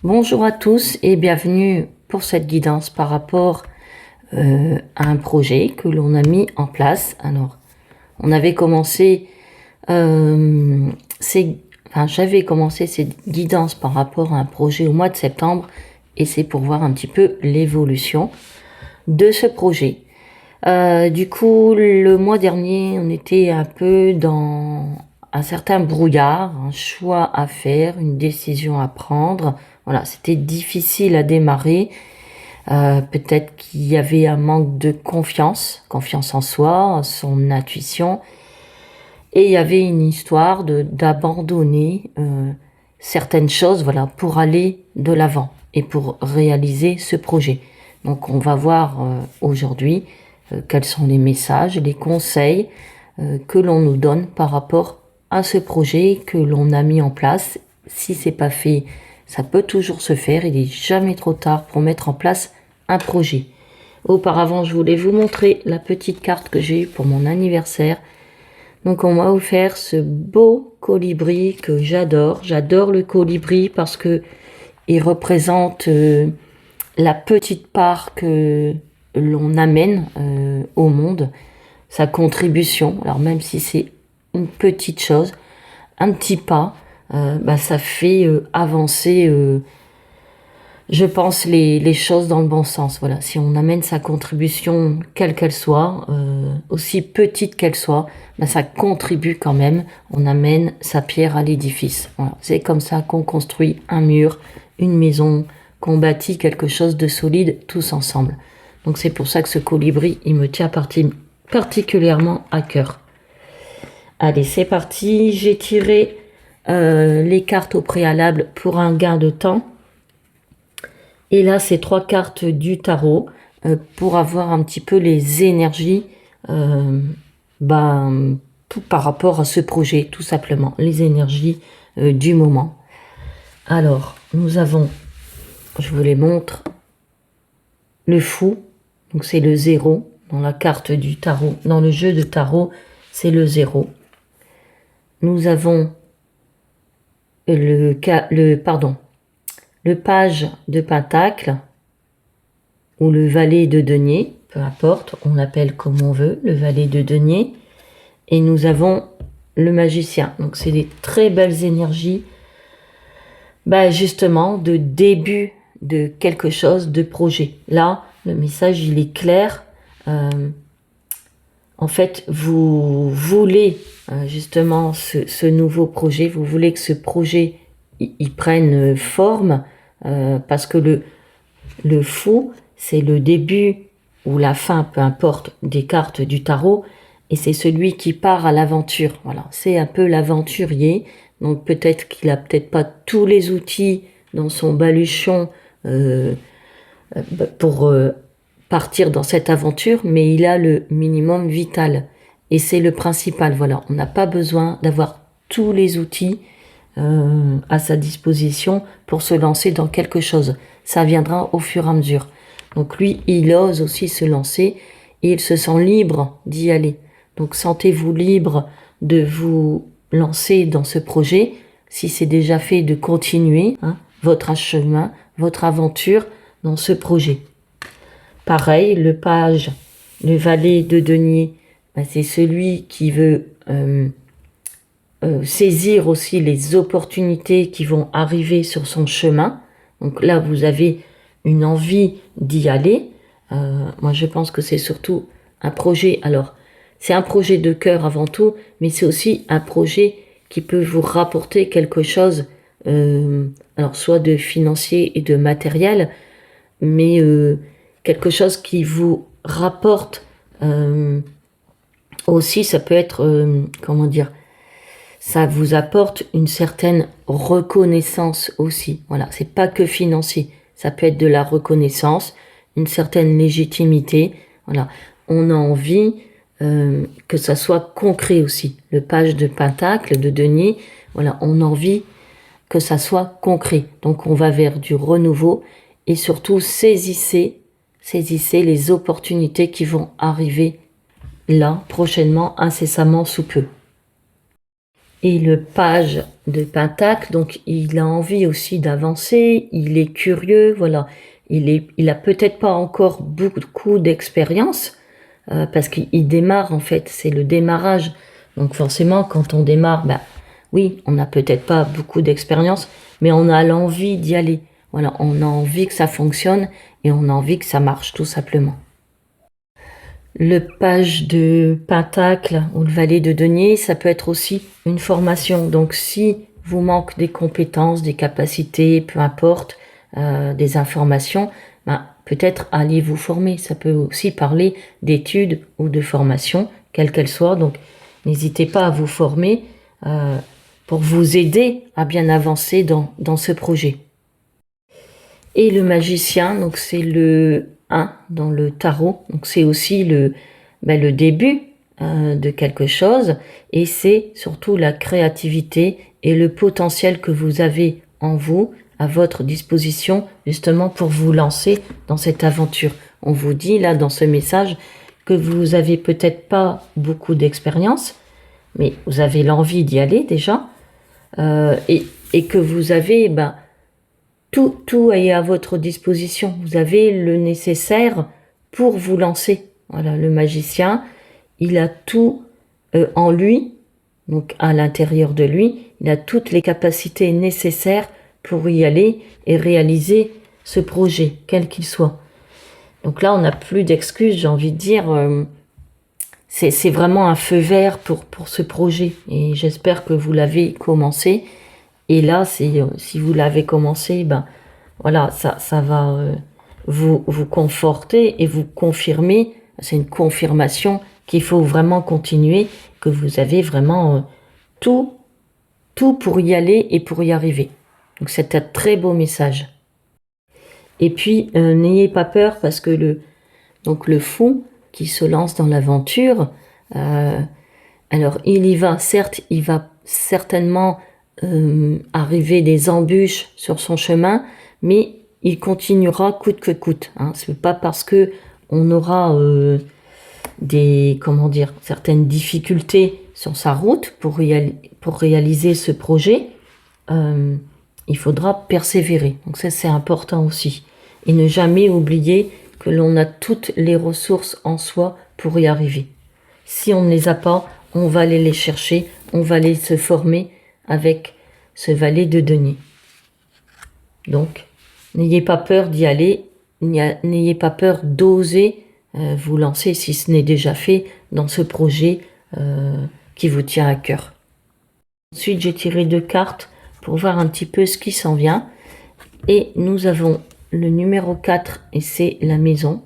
Bonjour à tous et bienvenue pour cette guidance par rapport à un projet que l'on a mis en place. Alors, on avait commencé, j'avais commencé cette guidance par rapport à un projet au mois de septembre et c'est pour voir un petit peu l'évolution de ce projet. Du coup, le mois dernier, on était un peu dans un certain brouillard, un choix à faire, une décision à prendre. Voilà, c'était difficile à démarrer. Peut-être qu'il y avait un manque de confiance en soi, son intuition. Et il y avait une histoire d'abandonner certaines choses, voilà, pour aller de l'avant et pour réaliser ce projet. Donc on va voir aujourd'hui quels sont les messages, les conseils que l'on nous donne par rapport à ce projet que l'on a mis en place. Si c'est pas fait, ça peut toujours se faire. Il n'est jamais trop tard pour mettre en place un projet. Auparavant, je voulais vous montrer la petite carte que j'ai eue pour mon anniversaire. Donc on m'a offert ce beau colibri que j'adore. J'adore le colibri parce que il représente la petite part que l'on amène au monde, sa contribution. Alors même si c'est une petite chose, un petit pas, ça fait avancer, je pense, les choses dans le bon sens. Voilà, si on amène sa contribution, quelle qu'elle soit, aussi petite qu'elle soit, ça contribue quand même. On amène sa pierre à l'édifice. Voilà, c'est comme ça qu'on construit un mur, une maison, qu'on bâtit quelque chose de solide tous ensemble. Donc c'est pour ça que ce colibri, il me tient particulièrement à cœur. Allez, c'est parti. J'ai tiré les cartes au préalable pour un gain de temps. Et là, c'est 3 cartes du tarot pour avoir un petit peu les énergies tout par rapport à ce projet, tout simplement. Les énergies du moment. Alors, nous avons, je vous les montre, le fou. Donc, c'est le 0 dans la carte du tarot. Dans le jeu de tarot, c'est le 0. Nous avons le page de pentacle ou le valet de denier, peu importe, on l'appelle comme on veut, le valet de denier. Et nous avons le magicien. Donc c'est des très belles énergies, justement, de début de quelque chose, de projet. Là, le message, il est clair. En fait, vous voulez justement ce nouveau projet, vous voulez que ce projet il prenne forme, parce que le fou, c'est le début ou la fin, peu importe, des cartes du tarot, et c'est celui qui part à l'aventure. Voilà, c'est un peu l'aventurier. Donc peut-être qu'il a peut-être pas tous les outils dans son baluchon pour partir dans cette aventure, mais il a le minimum vital. Et c'est le principal. Voilà, on n'a pas besoin d'avoir tous les outils à sa disposition pour se lancer dans quelque chose. Ça viendra au fur et à mesure. Donc lui, il ose aussi se lancer et il se sent libre d'y aller. Donc sentez-vous libre de vous lancer dans ce projet. Si c'est déjà fait, de continuer votre chemin, votre aventure dans ce projet. Pareil, le valet de denier, c'est celui qui veut saisir aussi les opportunités qui vont arriver sur son chemin. Donc là, vous avez une envie d'y aller. Moi, je pense que c'est surtout un projet. Alors, c'est un projet de cœur avant tout, mais c'est aussi un projet qui peut vous rapporter quelque chose, alors soit de financier et de matériel, mais quelque chose qui vous rapporte aussi, ça peut être, ça vous apporte une certaine reconnaissance aussi. Voilà, c'est pas que financier, ça peut être de la reconnaissance, une certaine légitimité. Voilà, on a envie que ça soit concret aussi. Le page de pentacle, de denier, voilà, on a envie que ça soit concret. Donc on va vers du renouveau et surtout saisissez les opportunités qui vont arriver là, prochainement, incessamment sous peu. Et le page de Pentacle, donc il a envie aussi d'avancer, il est curieux, voilà. Il a peut-être pas encore beaucoup d'expérience, parce qu'il démarre en fait, c'est le démarrage. Donc forcément, quand on démarre, bah oui, on n'a peut-être pas beaucoup d'expérience, mais on a l'envie d'y aller. Voilà, on a envie que ça fonctionne et on a envie que ça marche tout simplement. Le page de Pentacle ou le valet de denier, ça peut être aussi une formation. Donc si vous manque des compétences, des capacités, peu importe, des informations, ben, peut-être allez vous former. Ça peut aussi parler d'études ou de formation, quelle qu'elle soit. Donc n'hésitez pas à vous former pour vous aider à bien avancer dans ce projet. Et le magicien, donc c'est le 1 dans le tarot, donc c'est aussi le début de quelque chose, et c'est surtout la créativité et le potentiel que vous avez en vous, à votre disposition, justement pour vous lancer dans cette aventure. On vous dit là dans ce message que vous avez peut-être pas beaucoup d'expérience, mais vous avez l'envie d'y aller déjà, et que vous avez tout est à votre disposition. Vous avez le nécessaire pour vous lancer. Voilà, le magicien, il a tout en lui, donc à l'intérieur de lui, il a toutes les capacités nécessaires pour y aller et réaliser ce projet, quel qu'il soit. Donc là, on n'a plus d'excuses, j'ai envie de dire. C'est vraiment un feu vert pour ce projet. Et j'espère que vous l'avez commencé. Et là, si vous l'avez commencé, voilà, ça va vous conforter et vous confirmer. C'est une confirmation qu'il faut vraiment continuer, que vous avez vraiment tout pour y aller et pour y arriver. Donc c'est un très beau message. Et puis n'ayez pas peur parce que le fou qui se lance dans l'aventure, alors il y va, certes, il va certainement arriver des embûches sur son chemin, mais il continuera coûte que coûte. Hein. C'est pas parce que on aura certaines difficultés sur sa route pour réaliser ce projet, il faudra persévérer. Donc ça, c'est important aussi. Et ne jamais oublier que l'on a toutes les ressources en soi pour y arriver. Si on ne les a pas, on va aller les chercher, on va aller se former avec ce valet de denier. Donc, n'ayez pas peur d'y aller, n'ayez pas peur d'oser vous lancer si ce n'est déjà fait dans ce projet qui vous tient à cœur. Ensuite, j'ai tiré 2 cartes pour voir un petit peu ce qui s'en vient. Et nous avons le numéro 4 et c'est la maison.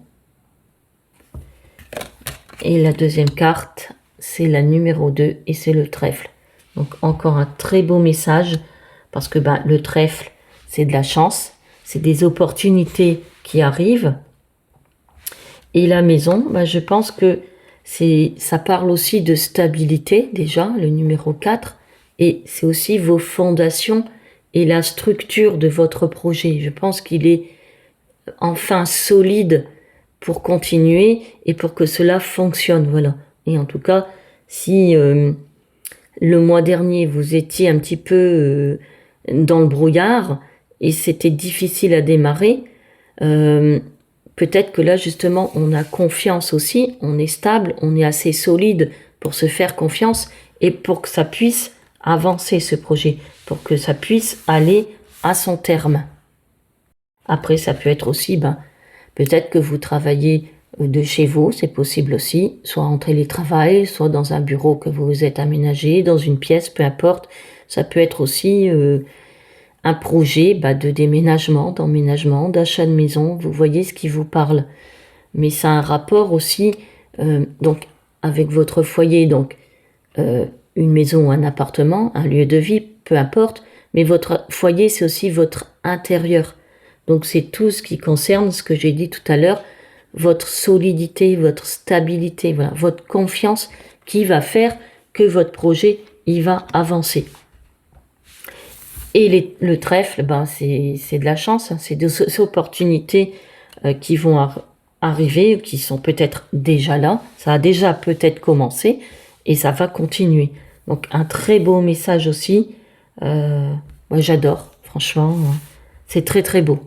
Et la deuxième carte, c'est la numéro 2 et c'est le trèfle. Donc encore un très beau message parce que le trèfle, c'est de la chance, c'est des opportunités qui arrivent. Et la maison, je pense que ça parle aussi de stabilité déjà, le numéro 4, et c'est aussi vos fondations et la structure de votre projet. Je pense qu'il est enfin solide pour continuer et pour que cela fonctionne, voilà. Et en tout cas, si le mois dernier vous étiez un petit peu dans le brouillard et c'était difficile à démarrer, peut-être que là justement on a confiance aussi, on est stable, on est assez solide pour se faire confiance et pour que ça puisse avancer ce projet, pour que ça puisse aller à son terme. Après ça peut être aussi, peut-être que vous travaillez de chez vous, c'est possible aussi, soit en télétravail, soit dans un bureau que vous vous êtes aménagé, dans une pièce, peu importe. Ça peut être aussi un projet de déménagement, d'emménagement, d'achat de maison, vous voyez ce qui vous parle. Mais ça a un rapport aussi donc avec votre foyer, donc une maison ou un appartement, un lieu de vie, peu importe, mais votre foyer c'est aussi votre intérieur. Donc c'est tout ce qui concerne ce que j'ai dit tout à l'heure, votre solidité, votre stabilité, voilà, votre confiance qui va faire que votre projet il va avancer. Et le trèfle, c'est de la chance, hein, c'est des opportunités qui vont arriver, qui sont peut-être déjà là, ça a déjà peut-être commencé et ça va continuer. Donc un très beau message aussi. Moi j'adore, franchement, c'est très très beau.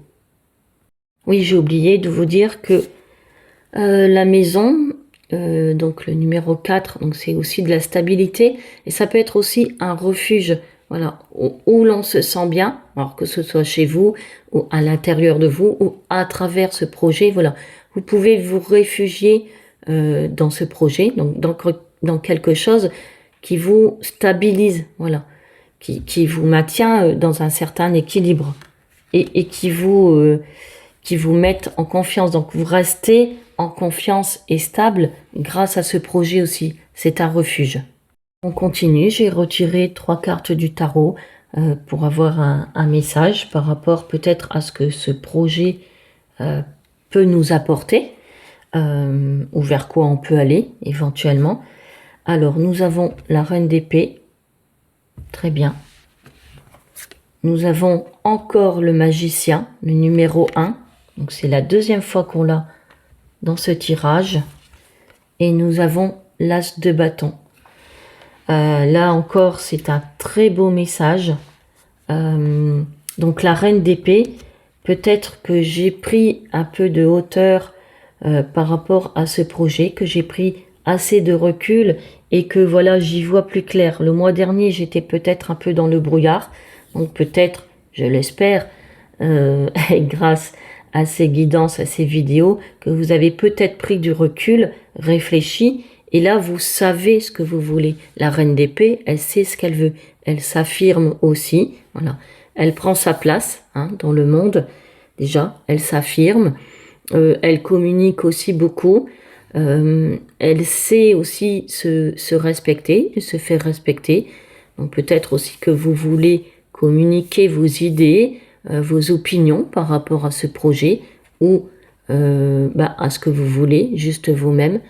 Oui, j'ai oublié de vous dire que la maison, donc le numéro 4, donc c'est aussi de la stabilité, et ça peut être aussi un refuge, voilà, où l'on se sent bien, alors que ce soit chez vous, ou à l'intérieur de vous, ou à travers ce projet, voilà. Vous pouvez vous réfugier dans ce projet, donc dans quelque chose qui vous stabilise, voilà, qui vous maintient dans un certain équilibre, et qui vous mettent en confiance. Donc vous restez en confiance et stable grâce à ce projet aussi. C'est un refuge. On continue. J'ai retiré 3 cartes du tarot pour avoir un message par rapport peut-être à ce que ce projet peut nous apporter ou vers quoi on peut aller éventuellement. Alors nous avons la reine d'épée. Très bien. Nous avons encore le magicien, le numéro 1. Donc c'est la deuxième fois qu'on l'a dans ce tirage. Et nous avons l'as de bâton. Là encore, c'est un très beau message. Donc la reine d'épée, peut-être que j'ai pris un peu de hauteur par rapport à ce projet, que j'ai pris assez de recul et que voilà, j'y vois plus clair. Le mois dernier, j'étais peut-être un peu dans le brouillard. Donc peut-être, je l'espère, grâce à ces guidances, à ces vidéos, que vous avez peut-être pris du recul, réfléchi, et là vous savez ce que vous voulez. La reine d'épée, elle sait ce qu'elle veut. Elle s'affirme aussi, voilà. Elle prend sa place dans le monde, déjà, elle s'affirme, elle communique aussi beaucoup, elle sait aussi se respecter, se faire respecter. Donc peut-être aussi que vous voulez communiquer vos idées, vos opinions par rapport à ce projet ou à ce que vous voulez, juste vous-même.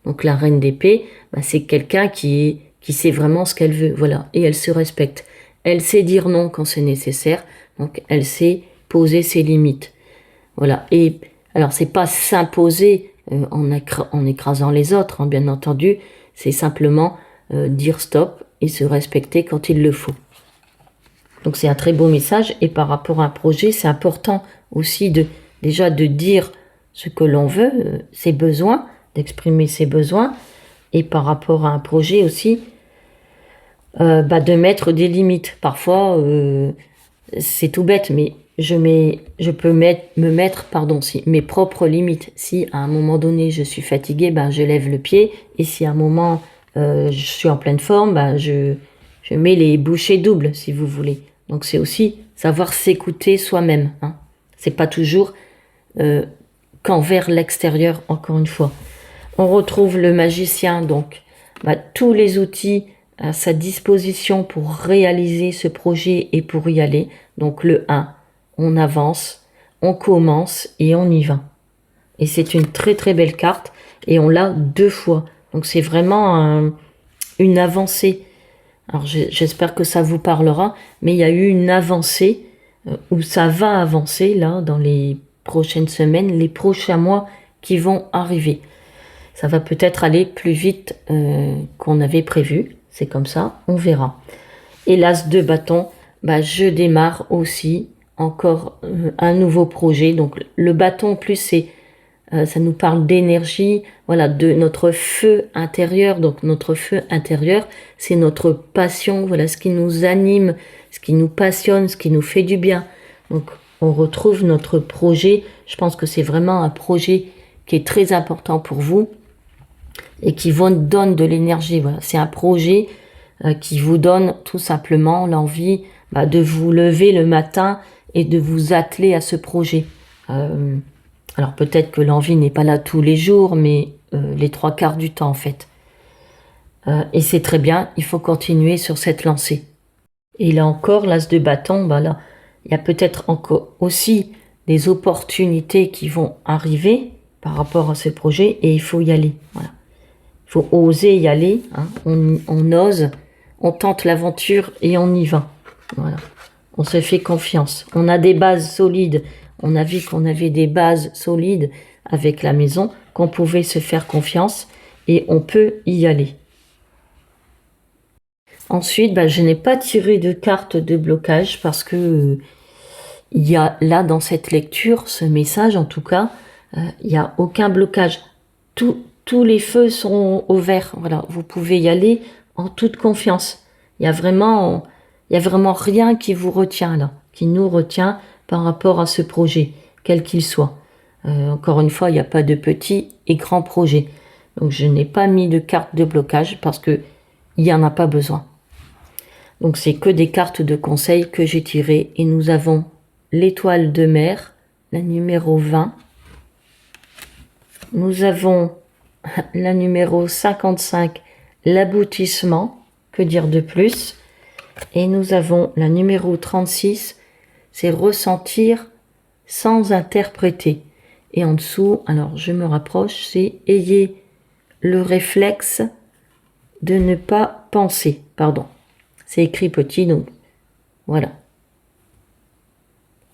Donc la reine d'épée, c'est quelqu'un qui sait vraiment ce qu'elle veut, voilà, et elle se respecte. Elle sait dire non quand c'est nécessaire, donc elle sait poser ses limites. Voilà, et alors c'est pas s'imposer en écrasant les autres, bien entendu, c'est simplement dire stop et se respecter quand il le faut. Donc c'est un très beau message, et par rapport à un projet, c'est important aussi déjà de dire ce que l'on veut, ses besoins, d'exprimer ses besoins, et par rapport à un projet aussi, de mettre des limites. Parfois, c'est tout bête, mais je peux me mettre mes propres limites. Si à un moment donné je suis fatiguée, je lève le pied, et si à un moment je suis en pleine forme, je mets les bouchées doubles, si vous voulez. Donc c'est aussi savoir s'écouter soi-même. C'est pas toujours qu'envers l'extérieur, encore une fois. On retrouve le magicien, donc tous les outils à sa disposition pour réaliser ce projet et pour y aller. Donc le 1, on avance, on commence et on y va. Et c'est une très très belle carte, et on l'a 2 fois. Donc c'est vraiment une avancée. Alors j'espère que ça vous parlera, mais il y a eu une avancée, où ça va avancer là dans les prochaines semaines, les prochains mois qui vont arriver. Ça va peut-être aller plus vite qu'on avait prévu, c'est comme ça, on verra. Et l'as de bâton, je démarre aussi encore un nouveau projet. Donc le bâton en plus, ça nous parle d'énergie, voilà, de notre feu intérieur. Donc notre feu intérieur, c'est notre passion, voilà, ce qui nous anime, ce qui nous passionne, ce qui nous fait du bien. Donc on retrouve notre projet. Je pense que c'est vraiment un projet qui est très important pour vous et qui vous donne de l'énergie. Voilà, c'est un projet qui vous donne tout simplement l'envie de vous lever le matin et de vous atteler à ce projet. Alors peut-être que l'envie n'est pas là tous les jours, mais les 3/4 du temps en fait. Et c'est très bien, il faut continuer sur cette lancée. Et là encore, l'as de bâton, là, il y a peut-être encore aussi des opportunités qui vont arriver par rapport à ce projet, et il faut y aller. Voilà. Il faut oser y aller, on ose, on tente l'aventure et on y va. Voilà. On se fait confiance. On a des bases solides. On a vu qu'on avait des bases solides avec la maison, qu'on pouvait se faire confiance, et on peut y aller. Ensuite, je n'ai pas tiré de carte de blocage parce que il y a là dans cette lecture, ce message en tout cas, il n'y a aucun blocage. Tous les feux sont au vert. Voilà, vous pouvez y aller en toute confiance. Il y a vraiment rien qui vous retient là, qui nous retient par rapport à ce projet, quel qu'il soit. Encore une fois, il n'y a pas de petits et grands projets. Donc je n'ai pas mis de carte de blocage parce que il n'y en a pas besoin. Donc c'est que des cartes de conseil que j'ai tirées et nous avons l'étoile de mer, la numéro 20. Nous avons la numéro 55, l'aboutissement, que dire de plus. Et nous avons la numéro 36, c'est ressentir sans interpréter. Et en dessous, alors je me rapproche, c'est ayez le réflexe de ne pas penser. Pardon, c'est écrit petit, donc voilà.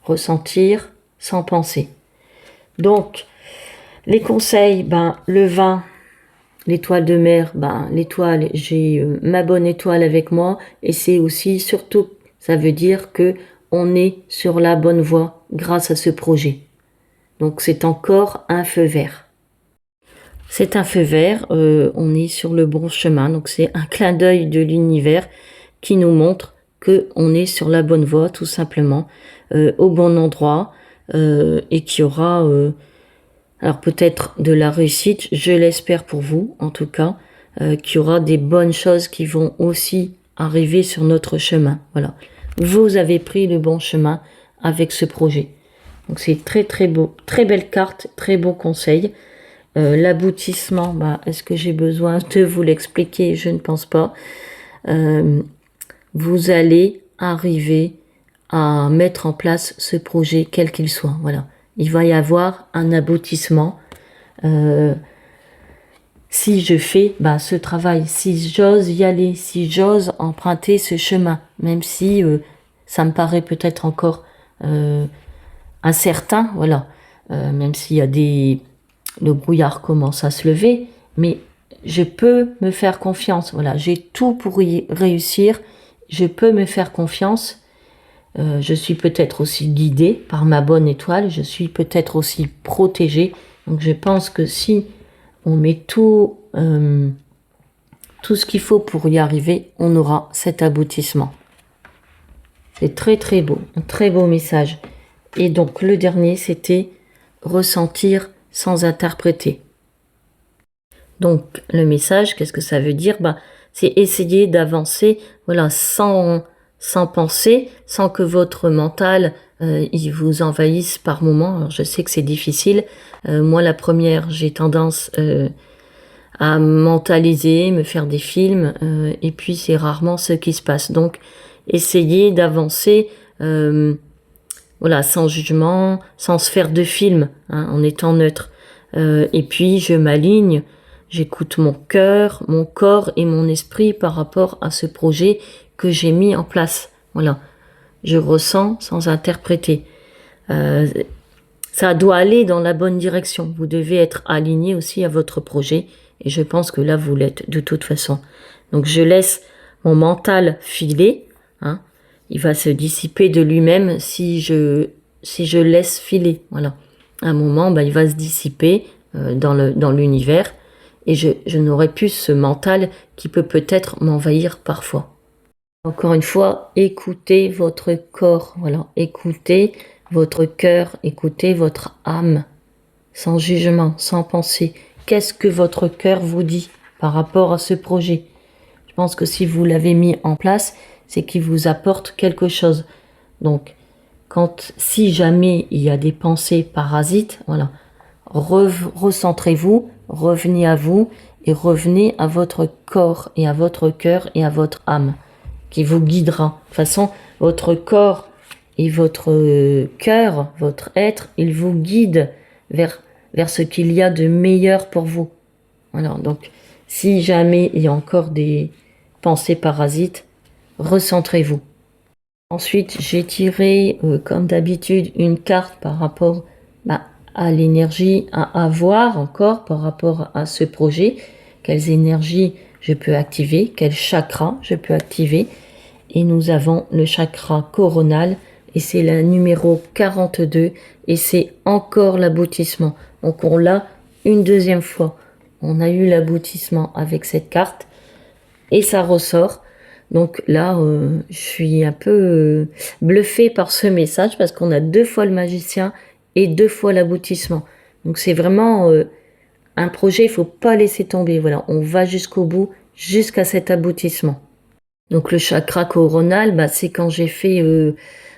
Ressentir sans penser. Donc, les conseils, le vin, l'étoile de mer, l'étoile, j'ai ma bonne étoile avec moi et c'est aussi, surtout, ça veut dire que on est sur la bonne voie grâce à ce projet. Donc c'est encore un feu vert. C'est un feu vert, on est sur le bon chemin, donc c'est un clin d'œil de l'univers qui nous montre que on est sur la bonne voie, tout simplement, au bon endroit, et qu'il y aura... alors peut-être de la réussite, je l'espère pour vous en tout cas, qu'il y aura des bonnes choses qui vont aussi arriver sur notre chemin. Voilà, vous avez pris le bon chemin avec ce projet. Donc c'est très très beau, très belle carte, très beau conseil. L'aboutissement, est-ce que j'ai besoin de vous l'expliquer? Je ne pense pas. Vous allez arriver à mettre en place ce projet quel qu'il soit. Voilà. Il va y avoir un aboutissement. Si je fais ce travail, si j'ose y aller, si j'ose emprunter ce chemin, même si ça me paraît peut-être encore incertain, voilà, même s'il y a le brouillard commence à se lever, mais je peux me faire confiance. Voilà, j'ai tout pour y réussir. Je peux me faire confiance. Je suis peut-être aussi guidée par ma bonne étoile, je suis peut-être aussi protégée. Donc je pense que si on met tout ce qu'il faut pour y arriver, on aura cet aboutissement. C'est très très beau, un très beau message. Et donc le dernier, c'était ressentir sans interpréter. Donc le message, qu'est-ce que ça veut dire? C'est essayer d'avancer, voilà, sans penser, sans que votre mental il vous envahisse par moments. Alors, je sais que c'est difficile. Moi, la première, j'ai tendance à mentaliser, me faire des films, et puis c'est rarement ce qui se passe. Donc, essayez d'avancer, voilà, sans jugement, sans se faire de film, en étant neutre. Et puis, je m'aligne. J'écoute mon cœur, mon corps et mon esprit par rapport à ce projet que j'ai mis en place. Voilà, je ressens sans interpréter. Ça doit aller dans la bonne direction. Vous devez être aligné aussi à votre projet et je pense que là, vous l'êtes de toute façon. Donc, je laisse mon mental filer. Il va se dissiper de lui-même si je laisse filer. Voilà, à un moment, il va se dissiper dans l'univers. Et je n'aurai plus ce mental qui peut peut-être m'envahir parfois. Encore une fois, écoutez votre corps, voilà, écoutez votre cœur, écoutez votre âme, sans jugement, sans pensée. Qu'est-ce que votre cœur vous dit par rapport à ce projet? Je pense que si vous l'avez mis en place, c'est qu'il vous apporte quelque chose. Donc, si jamais il y a des pensées parasites, voilà, recentrez-vous, revenez à vous et revenez à votre corps et à votre cœur et à votre âme qui vous guidera. De toute façon, votre corps et votre cœur, votre être, il vous guide vers ce qu'il y a de meilleur pour vous. Voilà, donc si jamais il y a encore des pensées parasites, recentrez-vous. Ensuite, j'ai tiré, comme d'habitude, une carte par rapport à l'énergie à avoir encore par rapport à ce projet. Quelles énergies je peux activer, quel chakra je peux activer. Et nous avons le chakra coronal et c'est la numéro 42 et c'est encore l'aboutissement. Donc on l'a une deuxième fois. On a eu l'aboutissement avec cette carte et ça ressort. Donc là, je suis un peu bluffée par ce message parce qu'on a 2 fois le magicien et 2 fois l'aboutissement. Donc c'est vraiment un projet, il ne faut pas laisser tomber. Voilà, on va jusqu'au bout, jusqu'à cet aboutissement. Donc le chakra coronal, c'est quand j'ai fait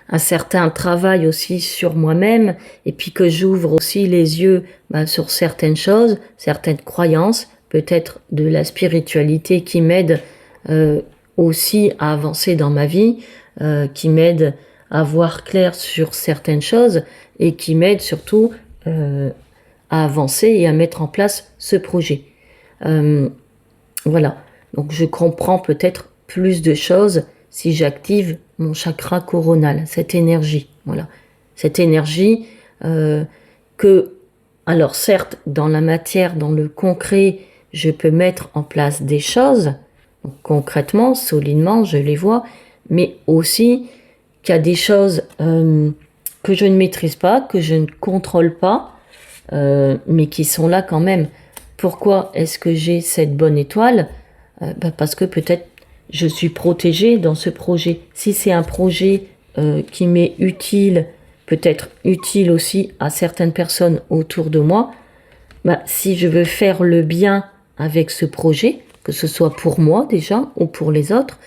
un certain travail aussi sur moi-même et puis que j'ouvre aussi les yeux sur certaines choses, certaines croyances, peut-être de la spiritualité qui m'aide aussi à avancer dans ma vie, qui m'aide à voir clair sur certaines choses et qui m'aide surtout à avancer et à mettre en place ce projet. Voilà, donc je comprends peut-être plus de choses si j'active mon chakra coronal, cette énergie, voilà. Cette énergie que, alors certes, dans la matière, dans le concret, je peux mettre en place des choses, donc, concrètement, solidement, je les vois, mais aussi qu'il y a des choses que je ne maîtrise pas, que je ne contrôle pas, mais qui sont là quand même. Pourquoi est-ce que j'ai cette bonne étoile ? Parce que peut-être je suis protégée dans ce projet. Si c'est un projet qui m'est utile, peut-être utile aussi à certaines personnes autour de moi, si je veux faire le bien avec ce projet, que ce soit pour moi déjà ou pour les autres,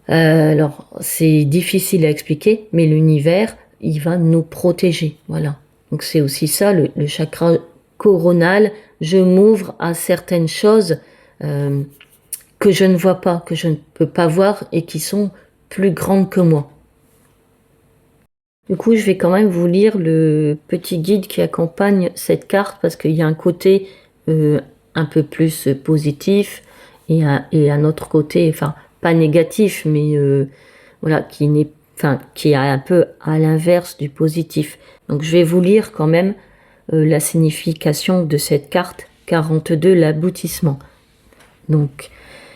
alors c'est difficile à expliquer, mais l'univers, il va nous protéger, voilà. Donc c'est aussi ça, le chakra coronal, je m'ouvre à certaines choses que je ne vois pas, que je ne peux pas voir et qui sont plus grandes que moi. Du coup, je vais quand même vous lire le petit guide qui accompagne cette carte parce qu'il y a un côté un peu plus positif et un autre côté, enfin pas négatif, mais voilà, qui est un peu à l'inverse du positif. Donc je vais vous lire quand même la signification de cette carte 42, l'aboutissement. Donc,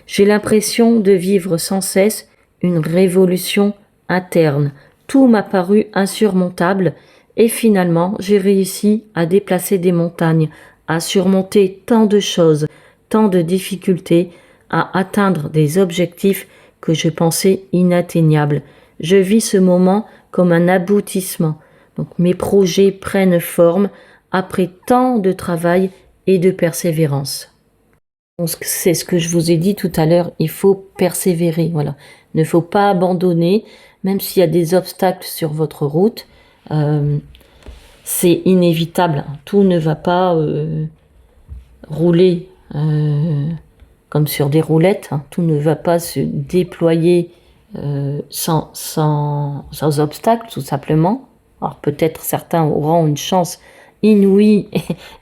j'ai l'impression de vivre sans cesse une révolution interne. Tout m'a paru insurmontable et finalement, j'ai réussi à déplacer des montagnes, à surmonter tant de choses, tant de difficultés, à atteindre des objectifs que je pensais inatteignables. Je vis ce moment comme un aboutissement. Donc, mes projets prennent forme après tant de travail et de persévérance. C'est ce que je vous ai dit tout à l'heure, il faut persévérer, voilà. Il ne faut pas abandonner, même s'il y a des obstacles sur votre route. C'est inévitable, tout ne va pas rouler comme sur des roulettes, tout ne va pas se déployer sans obstacle, tout simplement. Alors peut-être certains auront une chance inouïe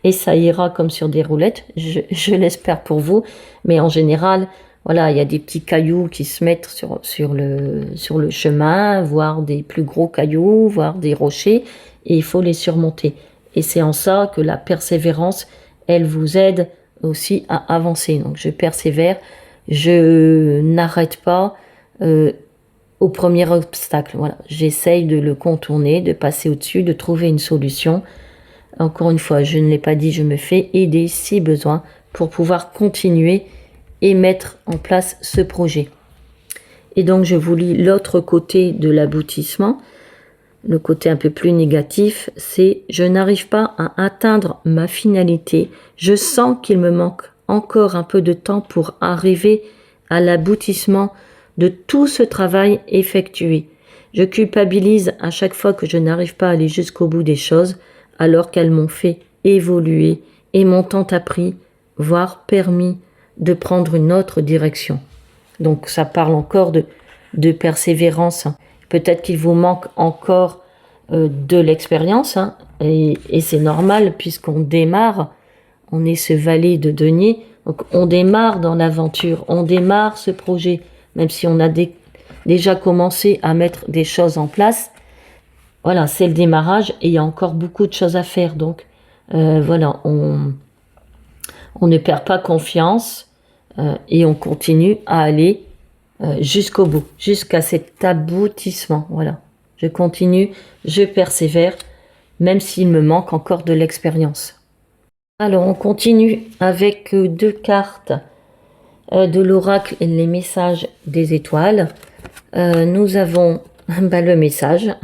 et ça ira comme sur des roulettes, je l'espère pour vous, mais en général, voilà, il y a des petits cailloux qui se mettent sur le chemin, voire des plus gros cailloux, voire des rochers, et il faut les surmonter. Et c'est en ça que la persévérance, elle vous aide aussi à avancer. Donc je persévère, je n'arrête pas au premier obstacle. Voilà, j'essaye de le contourner, de passer au-dessus, de trouver une solution. Encore une fois, je ne l'ai pas dit, je me fais aider si besoin pour pouvoir continuer et mettre en place ce projet. Et donc, je vous lis l'autre côté de l'aboutissement. Le côté un peu plus négatif, c'est « Je n'arrive pas à atteindre ma finalité. Je sens qu'il me manque encore un peu de temps pour arriver à l'aboutissement de tout ce travail effectué. Je culpabilise à chaque fois que je n'arrive pas à aller jusqu'au bout des choses, alors qu'elles m'ont fait évoluer et m'ont tant appris, voire permis de prendre une autre direction. » Donc ça parle encore de persévérance. Peut-être qu'il vous manque encore de l'expérience, et c'est normal puisqu'on démarre, on est ce valet de denier, donc on démarre dans l'aventure, on démarre ce projet, même si on a déjà commencé à mettre des choses en place. Voilà, c'est le démarrage et il y a encore beaucoup de choses à faire. Donc voilà, On ne perd pas confiance et on continue à aller jusqu'au bout, jusqu'à cet aboutissement. Voilà. Je continue, je persévère, même s'il me manque encore de l'expérience. Alors, on continue avec 2 cartes de l'oracle et les messages des étoiles. Nous avons le message.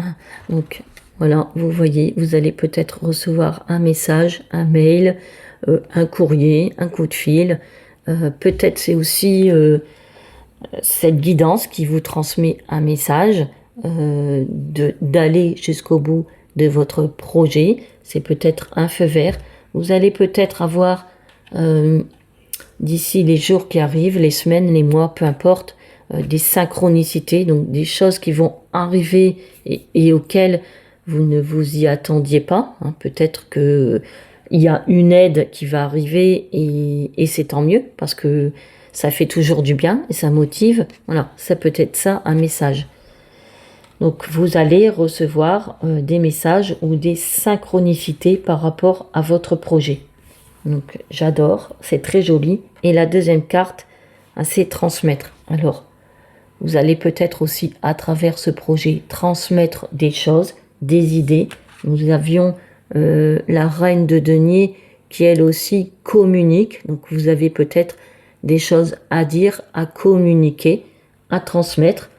Donc, voilà, vous voyez, vous allez peut-être recevoir un message, un mail, un courrier, un coup de fil. Peut-être c'est aussi cette guidance qui vous transmet un message, d'aller jusqu'au bout de votre projet. C'est peut-être un feu vert. Vous allez peut-être avoir, d'ici les jours qui arrivent, les semaines, les mois, peu importe, des synchronicités, donc des choses qui vont arriver et auxquelles vous ne vous y attendiez pas. Hein. Peut-être que il y a une aide qui va arriver et c'est tant mieux parce que ça fait toujours du bien et ça motive. Voilà, ça peut être ça, un message. Donc vous allez recevoir des messages ou des synchronicités par rapport à votre projet. Donc j'adore, c'est très joli. Et la deuxième carte, c'est transmettre. Alors, vous allez peut-être aussi à travers ce projet transmettre des choses, des idées. Nous avions la reine de denier qui elle aussi communique. Donc vous avez peut-être des choses à dire, à communiquer, à transmettre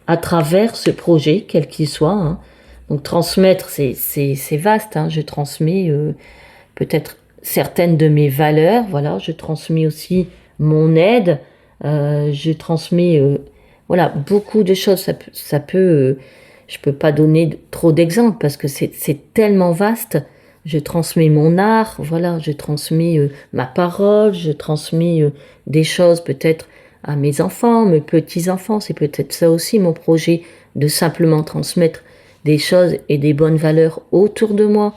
à travers ce projet, quel qu'il soit. Hein. Donc transmettre, c'est vaste. Hein. Je transmets peut-être certaines de mes valeurs. Voilà, je transmets aussi mon aide. Je transmets voilà, beaucoup de choses. Ça peut je peux pas donner trop d'exemples parce que c'est tellement vaste. Je transmets mon art, voilà, je transmets ma parole, je transmets des choses peut-être à mes enfants, mes petits-enfants. C'est peut-être ça aussi mon projet, de simplement transmettre des choses et des bonnes valeurs autour de moi.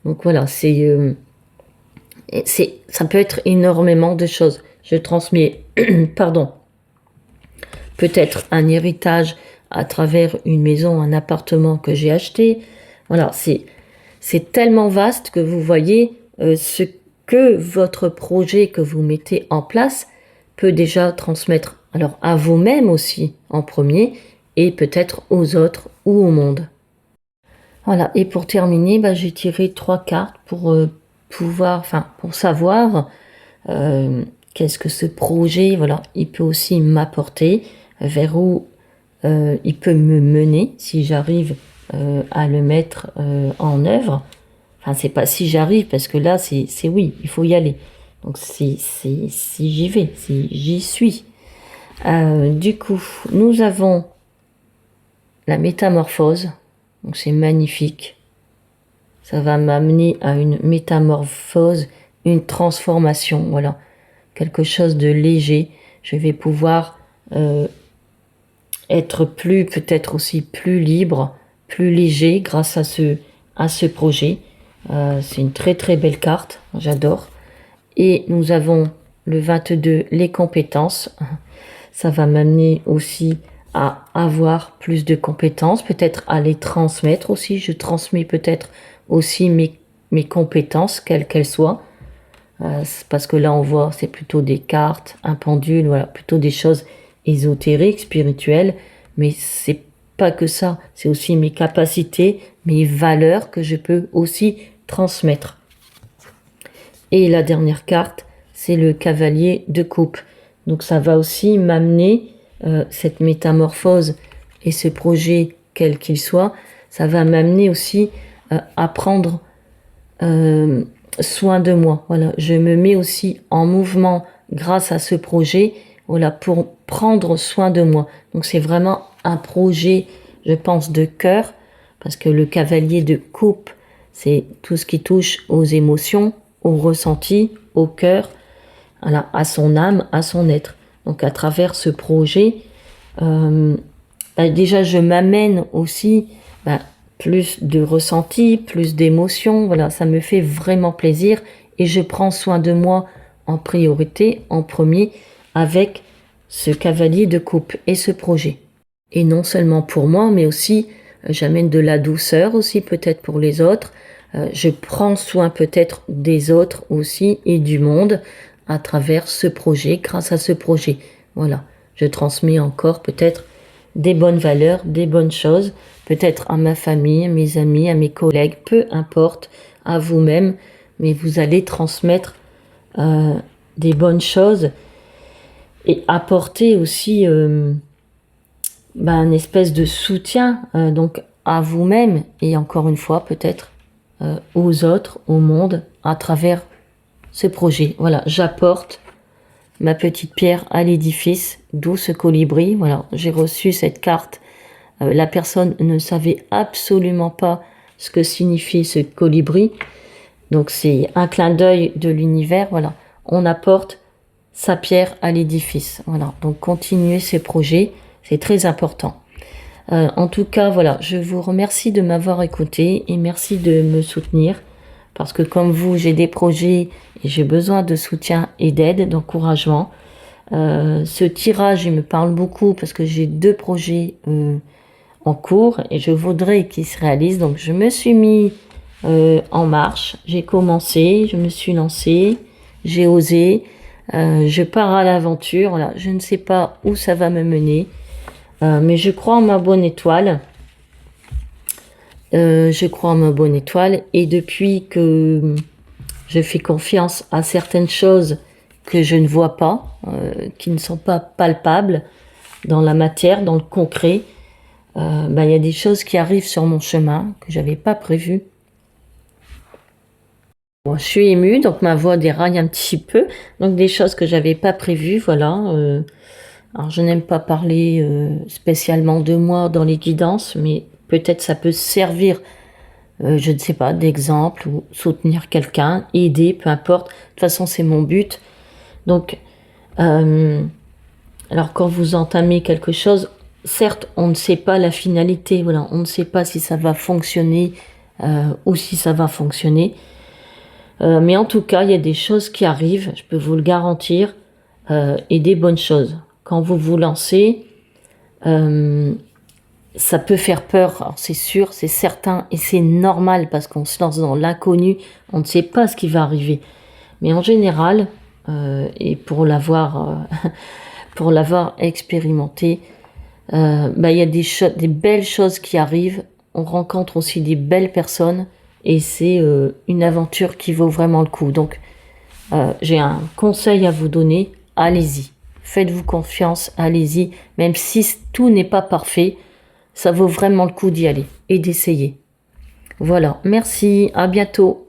Donc voilà, ça peut être énormément de choses. Je transmets, pardon, peut-être un héritage à travers une maison, un appartement que j'ai acheté. Voilà, c'est tellement vaste que vous voyez ce que votre projet que vous mettez en place peut déjà transmettre. Alors à vous-même aussi en premier et peut-être aux autres ou au monde. Voilà, et pour terminer, j'ai tiré 3 cartes pour pour savoir qu'est-ce que ce projet, voilà, il peut aussi m'apporter, vers où il peut me mener si j'arrive à le mettre en œuvre. Enfin, c'est pas si j'arrive, parce que là, c'est oui, il faut y aller. Donc, si j'y vais, si j'y suis. Du coup, nous avons la métamorphose. Donc, c'est magnifique. Ça va m'amener à une métamorphose, une transformation, voilà. Quelque chose de léger. Je vais pouvoir être peut-être aussi plus libre, plus léger grâce à ce projet. C'est une très très belle carte, j'adore. Et nous avons le 22, les compétences. Ça va m'amener aussi à avoir plus de compétences, peut-être à les transmettre aussi. Je transmets peut-être aussi mes compétences, quelles qu'elles soient. Parce que là, on voit, c'est plutôt des cartes, un pendule, voilà, plutôt des choses ésotériques, spirituelles. Mais c'est pas que ça, c'est aussi mes capacités, mes valeurs que je peux aussi transmettre. Et la dernière carte, c'est le cavalier de coupe. Donc ça va aussi m'amener, cette métamorphose et ce projet, quel qu'il soit, ça va m'amener aussi à prendre soin de moi. Voilà, je me mets aussi en mouvement grâce à ce projet, voilà, pour prendre soin de moi. Donc c'est vraiment un projet, je pense, de cœur, parce que le cavalier de coupe, c'est tout ce qui touche aux émotions, au ressenti, au cœur, voilà, à son âme, à son être. Donc à travers ce projet, déjà je m'amène aussi plus de ressenti, plus d'émotions. Voilà, ça me fait vraiment plaisir et je prends soin de moi en priorité, en premier, avec ce cavalier de coupe et ce projet. Et non seulement pour moi, mais aussi j'amène de la douceur aussi peut-être pour les autres. Je prends soin peut-être des autres aussi et du monde à travers ce projet, grâce à ce projet. Voilà, je transmets encore peut-être des bonnes valeurs, des bonnes choses, peut-être à ma famille, à mes amis, à mes collègues, peu importe, à vous-même, mais vous allez transmettre des bonnes choses et apporter aussi une espèce de soutien donc à vous-même et encore une fois peut-être aux autres, au monde, à travers ce projet. Voilà, j'apporte ma petite pierre à l'édifice, d'où ce colibri. Voilà, j'ai reçu cette carte. La personne ne savait absolument pas ce que signifie ce colibri. Donc c'est un clin d'œil de l'univers. Voilà, on apporte sa pierre à l'édifice. Voilà, donc continuez ces projets, c'est très important. En tout cas, voilà, je vous remercie de m'avoir écouté et merci de me soutenir parce que comme vous, j'ai des projets et j'ai besoin de soutien et d'aide, d'encouragement. Ce tirage, il me parle beaucoup parce que j'ai 2 projets en cours et je voudrais qu'ils se réalisent. Donc, je me suis mis en marche, j'ai commencé, je me suis lancée, j'ai osé, je pars à l'aventure. Voilà, je ne sais pas où ça va me mener. Mais je crois en ma bonne étoile. Je crois en ma bonne étoile. Et depuis que je fais confiance à certaines choses que je ne vois pas, qui ne sont pas palpables dans la matière, dans le concret, y a des choses qui arrivent sur mon chemin que j'avais pas prévues. Bon, je suis émue, donc ma voix déraille un petit peu. Donc des choses que j'avais pas prévues, voilà. Alors, je n'aime pas parler spécialement de moi dans les guidances, mais peut-être ça peut servir, je ne sais pas, d'exemple ou soutenir quelqu'un, aider, peu importe. De toute façon, c'est mon but. Donc, alors quand vous entamez quelque chose, certes, on ne sait pas la finalité, voilà, on ne sait pas si ça va fonctionner ou si ça va fonctionner. Mais en tout cas, il y a des choses qui arrivent, je peux vous le garantir, et des bonnes choses. Quand vous vous lancez, ça peut faire peur, c'est sûr, c'est certain, et c'est normal parce qu'on se lance dans l'inconnu, on ne sait pas ce qui va arriver. Mais en général, et pour l'avoir expérimenté, il y a des belles choses qui arrivent, on rencontre aussi des belles personnes, et c'est une aventure qui vaut vraiment le coup. Donc, j'ai un conseil à vous donner, allez-y. Faites-vous confiance, allez-y. Même si tout n'est pas parfait, ça vaut vraiment le coup d'y aller et d'essayer. Voilà, merci, à bientôt.